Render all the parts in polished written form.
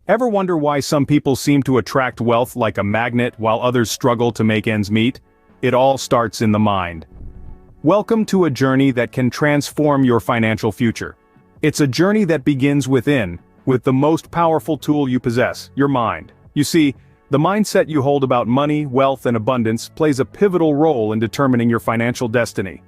Ever wonder why some people seem to attract wealth like a magnet while others struggle to make ends meet? It all starts in the mind. Welcome to a journey that can transform your financial future. It's a journey that begins within, with the most powerful tool you possess, your mind. You see, the mindset you hold about money, wealth, and abundance plays a pivotal role in determining your financial destiny.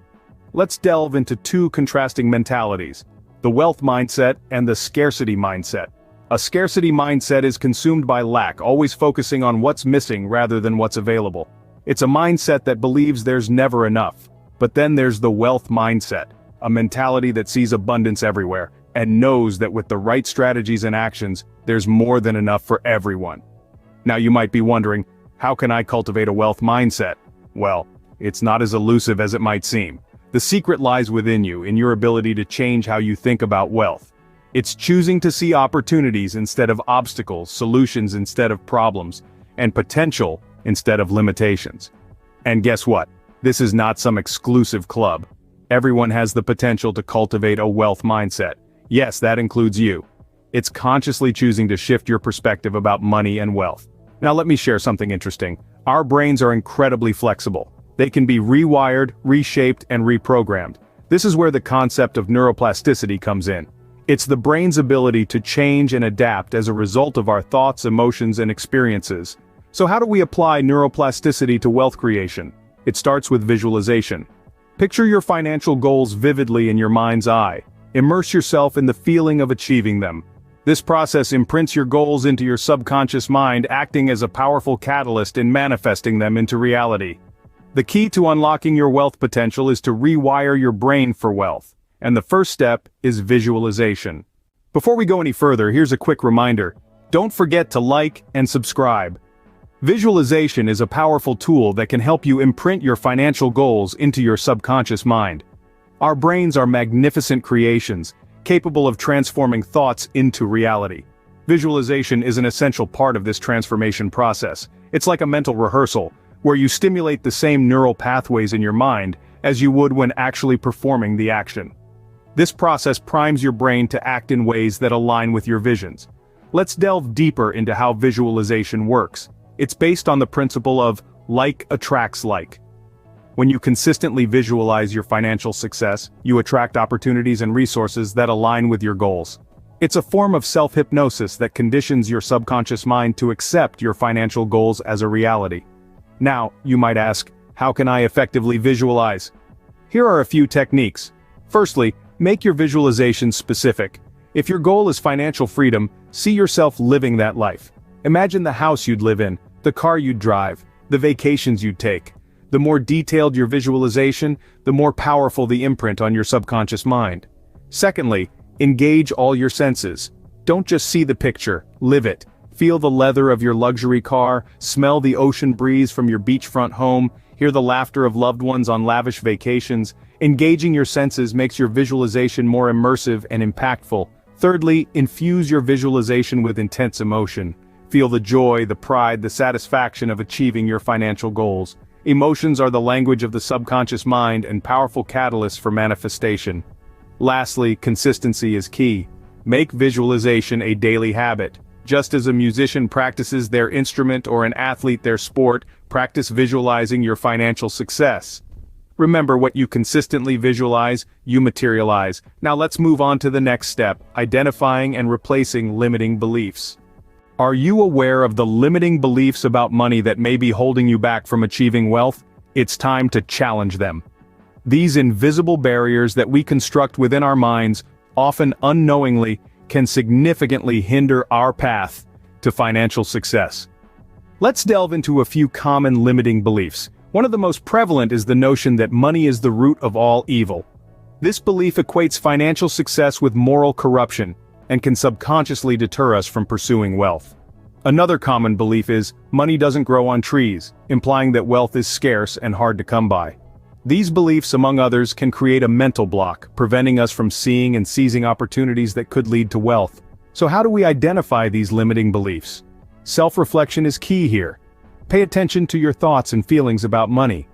Let's delve into two contrasting mentalities: the wealth mindset and the scarcity mindset. A scarcity mindset is consumed by lack, always focusing on what's missing rather than what's available. It's a mindset that believes there's never enough. But then there's the wealth mindset, a mentality that sees abundance everywhere, and knows that with the right strategies and actions, there's more than enough for everyone. Now you might be wondering, how can I cultivate a wealth mindset? Well, it's not as elusive as it might seem. The secret lies within you, in your ability to change how you think about wealth. It's choosing to see opportunities instead of obstacles, solutions instead of problems, and potential instead of limitations. And guess what? This is not some exclusive club. Everyone has the potential to cultivate a wealth mindset. Yes, that includes you. It's consciously choosing to shift your perspective about money and wealth. Now let me share something interesting. Our brains are incredibly flexible. They can be rewired, reshaped, and reprogrammed. This is where the concept of neuroplasticity comes in. It's the brain's ability to change and adapt as a result of our thoughts, emotions, and experiences. So how do we apply neuroplasticity to wealth creation? It starts with visualization. Picture your financial goals vividly in your mind's eye. Immerse yourself in the feeling of achieving them. This process imprints your goals into your subconscious mind, acting as a powerful catalyst in manifesting them into reality. The key to unlocking your wealth potential is to rewire your brain for wealth. And the first step is visualization. Before we go any further, here's a quick reminder. Don't forget to like and subscribe. Visualization is a powerful tool that can help you imprint your financial goals into your subconscious mind. Our brains are magnificent creations, capable of transforming thoughts into reality. Visualization is an essential part of this transformation process. It's like a mental rehearsal, where you stimulate the same neural pathways in your mind as you would when actually performing the action. This process primes your brain to act in ways that align with your visions. Let's delve deeper into how visualization works. It's based on the principle of like attracts like. When you consistently visualize your financial success, you attract opportunities and resources that align with your goals. It's a form of self-hypnosis that conditions your subconscious mind to accept your financial goals as a reality. Now, you might ask, how can I effectively visualize? Here are a few techniques. Firstly, make your visualization specific. If your goal is financial freedom, see yourself living that life. Imagine the house you'd live in, the car you'd drive, the vacations you'd take. The more detailed your visualization, the more powerful the imprint on your subconscious mind. Secondly, engage all your senses. Don't just see the picture, live it. Feel the leather of your luxury car, smell the ocean breeze from your beachfront home, hear the laughter of loved ones on lavish vacations. Engaging your senses makes your visualization more immersive and impactful. Thirdly, infuse your visualization with intense emotion. Feel the joy, the pride, the satisfaction of achieving your financial goals. Emotions are the language of the subconscious mind and powerful catalysts for manifestation. Lastly, consistency is key. Make visualization a daily habit. Just as a musician practices their instrument or an athlete their sport, practice visualizing your financial success. Remember, what you consistently visualize, you materialize. Now let's move on to the next step, identifying and replacing limiting beliefs. Are you aware of the limiting beliefs about money that may be holding you back from achieving wealth? It's time to challenge them. These invisible barriers that we construct within our minds, often unknowingly, can significantly hinder our path to financial success. Let's delve into a few common limiting beliefs. One of the most prevalent is the notion that money is the root of all evil. This belief equates financial success with moral corruption, and can subconsciously deter us from pursuing wealth. Another common belief is, money doesn't grow on trees, implying that wealth is scarce and hard to come by. These beliefs, among others, can create a mental block, preventing us from seeing and seizing opportunities that could lead to wealth. So how do we identify these limiting beliefs? Self-reflection is key here. Pay attention to your thoughts and feelings about money.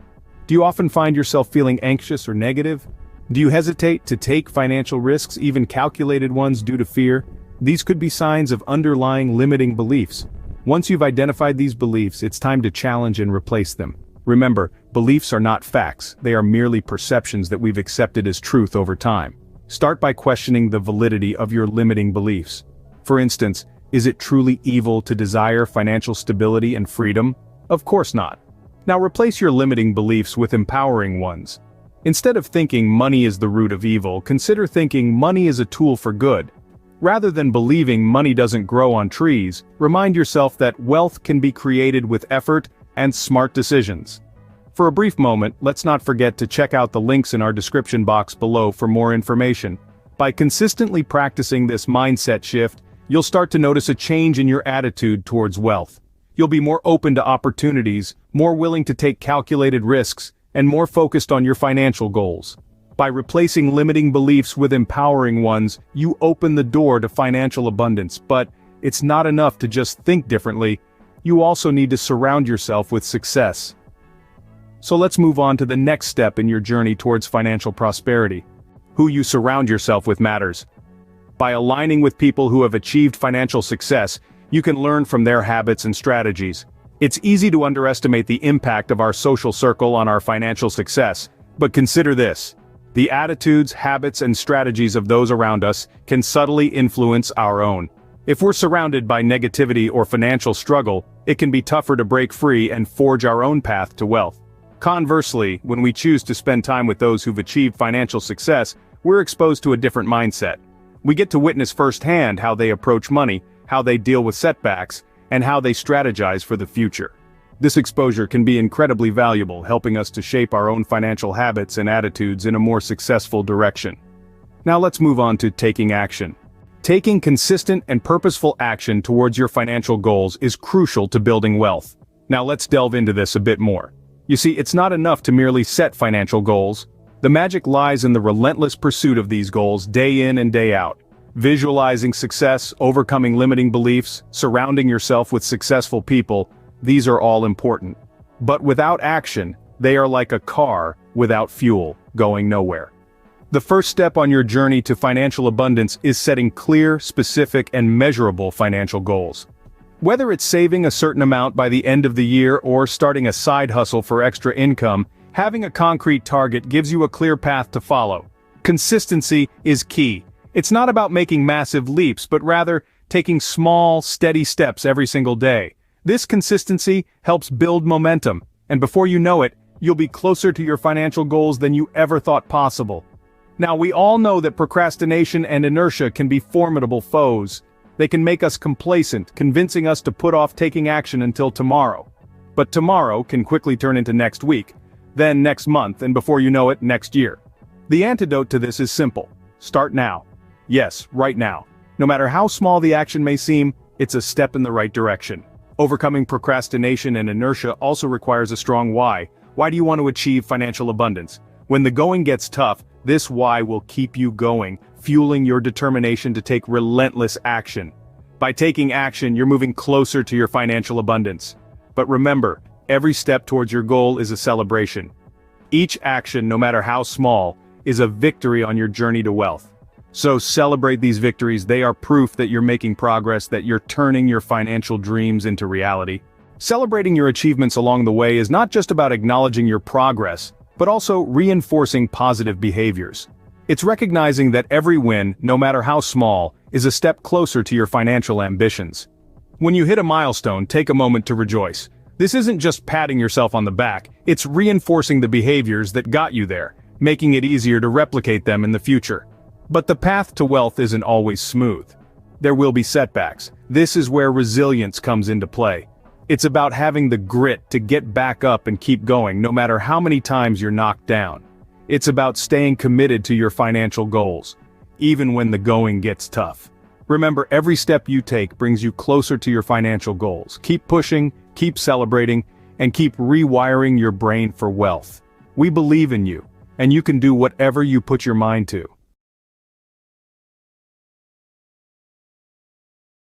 Do you often find yourself feeling anxious or negative? Do you hesitate to take financial risks, even calculated ones, due to fear? These could be signs of underlying limiting beliefs. Once you've identified these beliefs, it's time to challenge and replace them. Remember, beliefs are not facts, they are merely perceptions that we've accepted as truth over time. Start by questioning the validity of your limiting beliefs. For instance, is it truly evil to desire financial stability and freedom? Of course not. Now replace your limiting beliefs with empowering ones. Instead of thinking money is the root of evil, consider thinking money is a tool for good. Rather than believing money doesn't grow on trees, remind yourself that wealth can be created with effort and smart decisions. For a brief moment, let's not forget to check out the links in our description box below for more information. By consistently practicing this mindset shift, you'll start to notice a change in your attitude towards wealth. You'll be more open to opportunities, more willing to take calculated risks, and more focused on your financial goals. By replacing limiting beliefs with empowering ones, you open the door to financial abundance, but it's not enough to just think differently. You also need to surround yourself with success. So let's move on to the next step in your journey towards financial prosperity. Who you surround yourself with matters. By aligning with people who have achieved financial success, you can learn from their habits and strategies. It's easy to underestimate the impact of our social circle on our financial success, but consider this. The attitudes, habits, and strategies of those around us can subtly influence our own. If we're surrounded by negativity or financial struggle, it can be tougher to break free and forge our own path to wealth. Conversely, when we choose to spend time with those who've achieved financial success, we're exposed to a different mindset. We get to witness firsthand how they approach money, how they deal with setbacks, and how they strategize for the future. This exposure can be incredibly valuable, helping us to shape our own financial habits and attitudes in a more successful direction. Now let's move on to taking action. Taking consistent and purposeful action towards your financial goals is crucial to building wealth. Now let's delve into this a bit more. You see, it's not enough to merely set financial goals. The magic lies in the relentless pursuit of these goals day in and day out. Visualizing success, overcoming limiting beliefs, surrounding yourself with successful people, these are all important. But without action, they are like a car without fuel, going nowhere. The first step on your journey to financial abundance is setting clear, specific, and measurable financial goals. Whether it's saving a certain amount by the end of the year or starting a side hustle for extra income, having a concrete target gives you a clear path to follow. Consistency is key. It's not about making massive leaps, but rather taking small, steady steps every single day. This consistency helps build momentum, and before you know it, you'll be closer to your financial goals than you ever thought possible. Now, we all know that procrastination and inertia can be formidable foes. They can make us complacent, convincing us to put off taking action until tomorrow. But tomorrow can quickly turn into next week, then next month, and before you know it, next year. The antidote to this is simple. Start now. Yes, right now. No matter how small the action may seem, it's a step in the right direction. Overcoming procrastination and inertia also requires a strong why. Why do you want to achieve financial abundance? When the going gets tough, this why will keep you going, fueling your determination to take relentless action. By taking action, you're moving closer to your financial abundance. But remember, every step towards your goal is a celebration. Each action, no matter how small, is a victory on your journey to wealth. So celebrate these victories. They are proof that you're making progress, that you're turning your financial dreams into reality. Celebrating your achievements along the way is not just about acknowledging your progress, but also reinforcing positive behaviors. It's recognizing that every win, no matter how small, is a step closer to your financial ambitions. When you hit a milestone, take a moment to rejoice. This isn't just patting yourself on the back, it's reinforcing the behaviors that got you there, making it easier to replicate them in the future. But the path to wealth isn't always smooth. There will be setbacks. This is where resilience comes into play. It's about having the grit to get back up and keep going, no matter how many times you're knocked down. It's about staying committed to your financial goals, even when the going gets tough. Remember, every step you take brings you closer to your financial goals. Keep pushing, keep celebrating, and keep rewiring your brain for wealth. We believe in you, and you can do whatever you put your mind to.